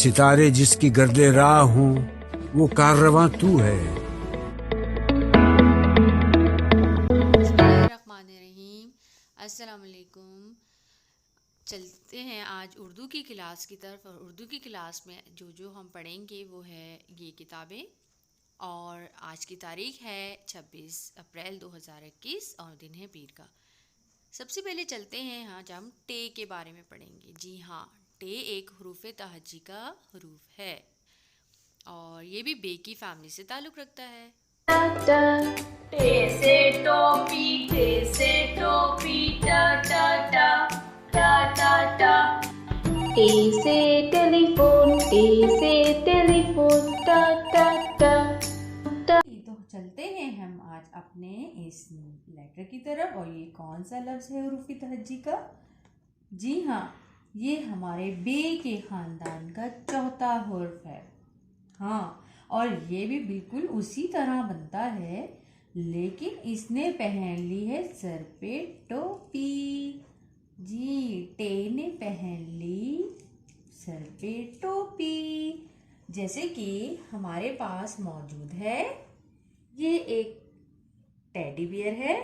सितारे जिसकी गर्दे राह हूँ वो काररवां तू है। बिस्मिल्लाहिर्रहमानिर्रहीम। अस्सलाम वालेकुम। चलते हैं आज उर्दू की क्लास की तरफ, और उर्दू की क्लास में जो हम पढ़ेंगे वो है ये किताबें। और आज की तारीख है 26 अप्रैल 2021 और दिन है पीर का। सबसे पहले चलते हैं, आज हम टे के बारे में पढ़ेंगे। जी हाँ, टे एक हरूफ तहज्जी का हरूफ है और ये भी बे की फैमिली से ताल्लुक़ रखता है। टे से टोपी, टे से टोपी, टा टा टा टा टा टा। टे से टेलीफोन, टे से टेलीफोन, टा टा टा टा। तो चलते हैं हम आज अपने इस लेटर की तरफ। और ये कौन सा लफ्ज़ है हरूफ तहज्जी का? जी हाँ, ये हमारे बे के ख़ानदान का चौथा हर्फ है। हाँ, और ये भी बिल्कुल उसी तरह बनता है, लेकिन इसने पहन ली है सर पे टोपी। जी, टे ने पहन ली सर पे टोपी। जैसे कि हमारे पास मौजूद है, ये एक टेडी बियर है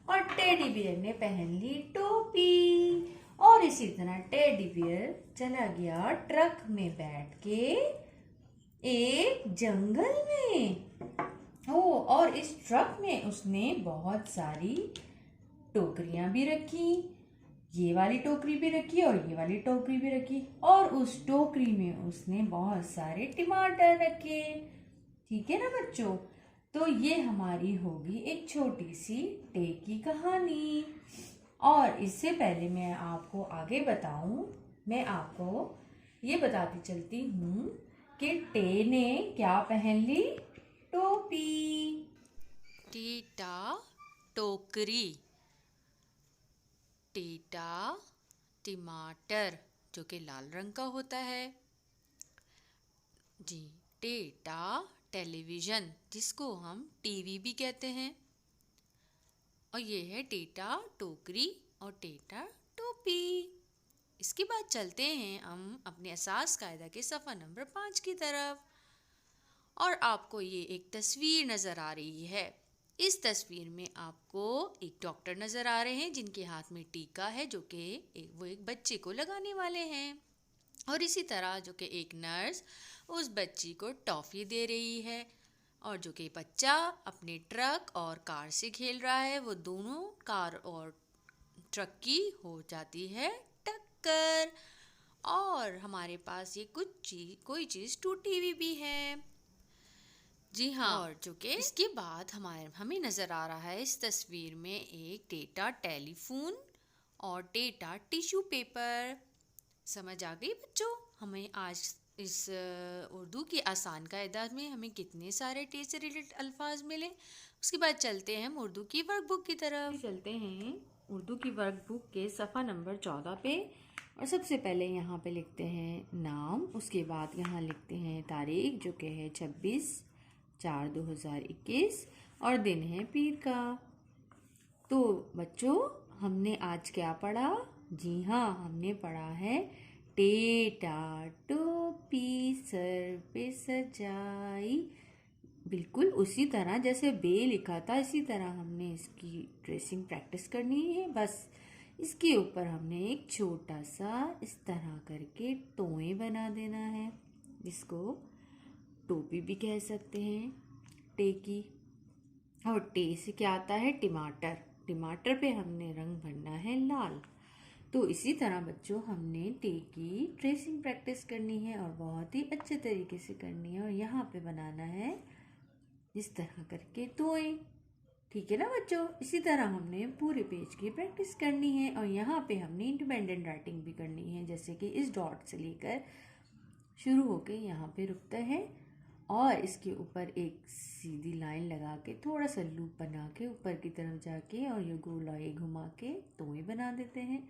और टेडी बियर ने पहन ली टोपी। और इसी तरह टेडी बियर चला गया ट्रक में बैठ के एक जंगल में। और इस ट्रक में उसने बहुत सारी टोकरियां भी रखी, ये वाली टोकरी भी रखी और ये वाली टोकरी भी रखी, और उस टोकरी में उसने बहुत सारे टमाटर रखे। ठीक है ना बच्चों? तो ये हमारी होगी एक छोटी सी टे की कहानी। और इससे पहले मैं आपको आगे बताऊं, मैं आपको ये बताती चलती हूँ कि टे ने क्या पहन ली? टोपी। टीटा टोकरी, टीटा टमाटर जो कि लाल रंग का होता है। जी, टेटा टेलीविज़न जिसको हम टीवी भी कहते हैं। और ये है टेटा टोकरी और टेटा टोपी। इसके बाद चलते हैं हम अपने असास कायदा के सफ़ा नंबर 5 की तरफ। और आपको ये एक तस्वीर नज़र आ रही है। इस तस्वीर में आपको एक डॉक्टर नज़र आ रहे हैं जिनके हाथ में टीका है, जो कि वो एक बच्चे को लगाने वाले हैं। और इसी तरह जो कि एक नर्स उस बच्ची को टॉफ़ी दे रही है। और जो कि बच्चा अपने ट्रक और कार से खेल रहा है, वो दोनों कार और ट्रक की हो जाती है टक्कर। और हमारे पास ये कोई चीज़ टूटी हुई भी है। जी हाँ, और जो कि इसके बाद हमें नज़र आ रहा है इस तस्वीर में एक टेटा टेलीफोन और टेटा टिश्यू पेपर। समझ आ गई बच्चों? हमें आज इस उर्दू की आसान कायदात में हमें कितने सारे टे से रिलेटेड अल्फाज मिले। उसके बाद चलते हैं हम उर्दू की वर्कबुक की तरफ। चलते हैं उर्दू की वर्कबुक के सफ़ा नंबर 14 पे। और सबसे पहले यहाँ पे लिखते हैं नाम, उसके बाद यहाँ लिखते हैं तारीख जो कि है 26/4/2021 और दिन है पीर का। तो बच्चों, हमने आज क्या पढ़ा? जी हाँ, हमने पढ़ा है टेटा टोपी सर पे सजाई। बिल्कुल उसी तरह जैसे बे लिखा था, इसी तरह हमने इसकी ट्रेसिंग प्रैक्टिस करनी है। बस इसके ऊपर हमने एक छोटा सा इस तरह करके टोए बना देना है, जिसको टोपी भी कह सकते हैं टे की। और टे से क्या आता है? टमाटर। टमाटर पे हमने रंग भरना है लाल। तो इसी तरह बच्चों, हमने टे की ट्रेसिंग प्रैक्टिस करनी है और बहुत ही अच्छे तरीके से करनी है। और यहाँ पे बनाना है इस तरह करके तोए। ठीक है ना बच्चों? इसी तरह हमने पूरे पेज की प्रैक्टिस करनी है। और यहाँ पे हमने इंडिपेंडेंट राइटिंग भी करनी है, जैसे कि इस डॉट से लेकर शुरू होके यहाँ पे रुकता है और इसके ऊपर एक सीधी लाइन लगा के थोड़ा सा लूप बना के ऊपर की तरफ जाके और ये गोलाई घुमा के तोए बना देते हैं।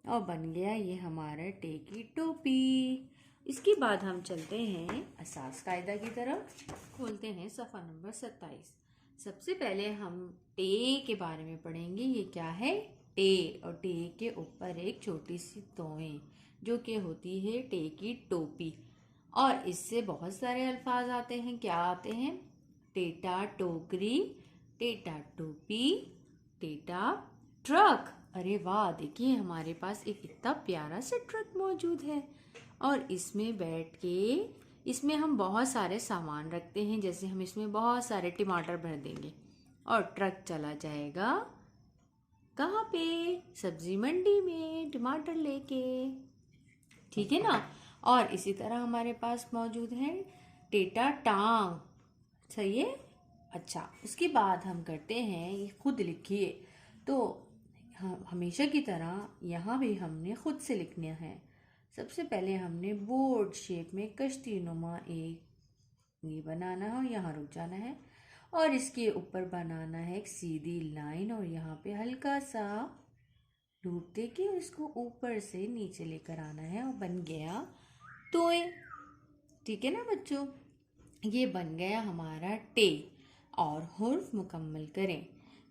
और बन गया ये हमारा टे की टोपी। इसके बाद हम चलते हैं असास कायदा की तरफ। खोलते हैं सफ़ा नंबर 27। सबसे पहले हम टे के बारे में पढ़ेंगे। ये क्या है? टे। और टे के ऊपर एक छोटी सी तोए जो कि होती है टे की टोपी। और इससे बहुत सारे अल्फाज आते हैं। क्या आते हैं? टेटा टोकरी, टेटा टोपी, टेटा ट्रक। अरे वाह, देखिए हमारे पास एक इतना प्यारा सा ट्रक मौजूद है और इसमें बैठ के इसमें हम बहुत सारे सामान रखते हैं। जैसे हम इसमें बहुत सारे टमाटर भर देंगे और ट्रक चला जाएगा कहाँ पे? सब्जी मंडी में टमाटर लेके। ठीक है ना? और इसी तरह हमारे पास मौजूद है टेटा टांग। सही है? अच्छा, उसके बाद हम करते हैं, ये खुद लिखिए। तो हमेशा की तरह यहाँ भी हमने खुद से लिखना है। सबसे पहले हमने बोर्ड शेप में कश्ती नुमा एक ये बनाना है और यहाँ रुक जाना है और इसके ऊपर बनाना है एक सीधी लाइन और यहाँ पे हल्का सा लूप दे के इसको ऊपर से नीचे लेकर आना है और बन गया तोय। ठीक है ना बच्चों? ये बन गया हमारा टे। और हुर्फ मुकम्मल करें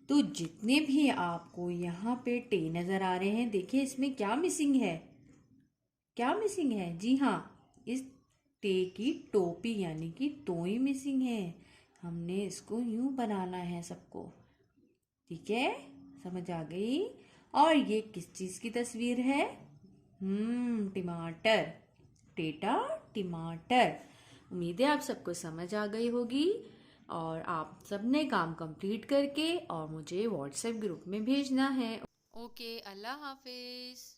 तो जितने भी आपको यहाँ पे टे नज़र आ रहे हैं, देखिए इसमें क्या मिसिंग है? क्या मिसिंग है? जी हाँ, इस टे की टोपी यानी कि तोई मिसिंग है। हमने इसको यूं बनाना है सबको। ठीक है? समझ आ गई? और ये किस चीज़ की तस्वीर है? टमाटर। टेटा टमाटर। उम्मीद है आप सबको समझ आ गई होगी और आप सबने काम कंप्लीट करके और मुझे व्हाट्सएप ग्रुप में भेजना है। ओके, अल्लाह हाफिज़।